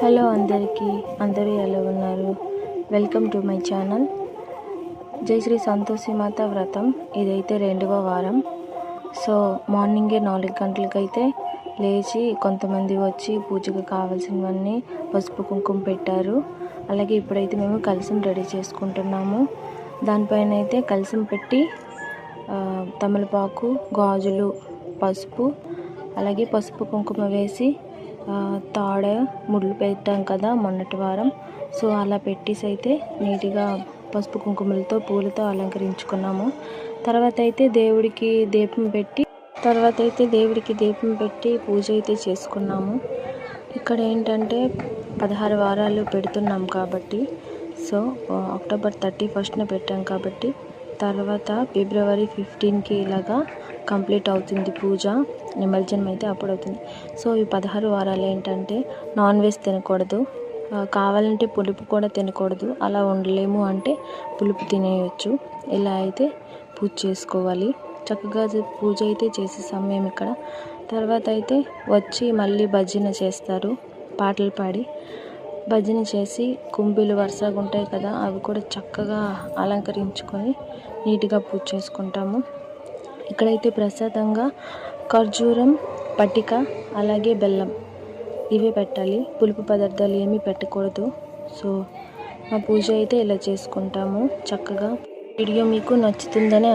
Hello అందరికీ, అందరూ ఎలా ఉన్నారు? Welcome to my channel. జై శ్రీ సంతోషి మాత వ్రతం ఇదైతే 2వ వారం. సో మార్నింగే 4 గంటలకైతే లేచి కొంతమంది వచ్చి పూజకు కావాల్సినవన్నీ పసుపు కుంకుమ పెట్టారు. అలాగే ఇప్పుడైతే మేము కలశం రెడీ చేసుకుంటున్నాము. దానిపైన అయితే కలశం పెట్టి తమలపాకు, గాజులు, పసుపు, అలాగే పసుపు కుంకుమ వేసి తాడ ముళ్ళు పెట్టాం కదా మొన్నటి వారం. సో అలా పెట్టేసి అయితే నీట్గా పసుపు కుంకుమలతో పూలతో అలంకరించుకున్నాము. తర్వాత అయితే దేవుడికి దీపం పెట్టి పూజ అయితే చేసుకున్నాము. ఇక్కడ ఏంటంటే 16 వారాలు పెడుతున్నాం కాబట్టి, సో అక్టోబర్ 31న పెట్టాం కాబట్టి తర్వాత ఫిబ్రవరి 15కి ఇలాగా కంప్లీట్ అవుతుంది పూజ. నిమజ్జనం అయితే అప్పుడు అవుతుంది. సో ఈ 16 వారాలు ఏంటంటే నాన్ వెజ్ తినకూడదు, కావాలంటే పులుపు కూడా తినకూడదు. అలా ఉండలేము అంటే పులుపు తినేయచ్చు. ఇలా అయితే పూజ చేసుకోవాలి. చక్కగా పూజ అయితే చేసేసాం మేము ఇక్కడ. తర్వాత అయితే వచ్చి మళ్ళీ భజన చేస్తారు, పాటలు పాడి భజన చేసి కుంభీలు వరుసగా ఉంటాయి కదా, అవి కూడా చక్కగా అలంకరించుకొని నీట్గా పూజ చేసుకుంటాము. ఇక్కడైతే ప్రసాదంగా ఖర్జూరం, పటిక, అలాగే బెల్లం ఇవే పెట్టాలి. పులుపు పదార్థాలు ఏమీ పెట్టకూడదు. సో మా పూజ అయితే ఇలా చేసుకుంటాము చక్కగా. వీడియో మీకు నచ్చుతుందని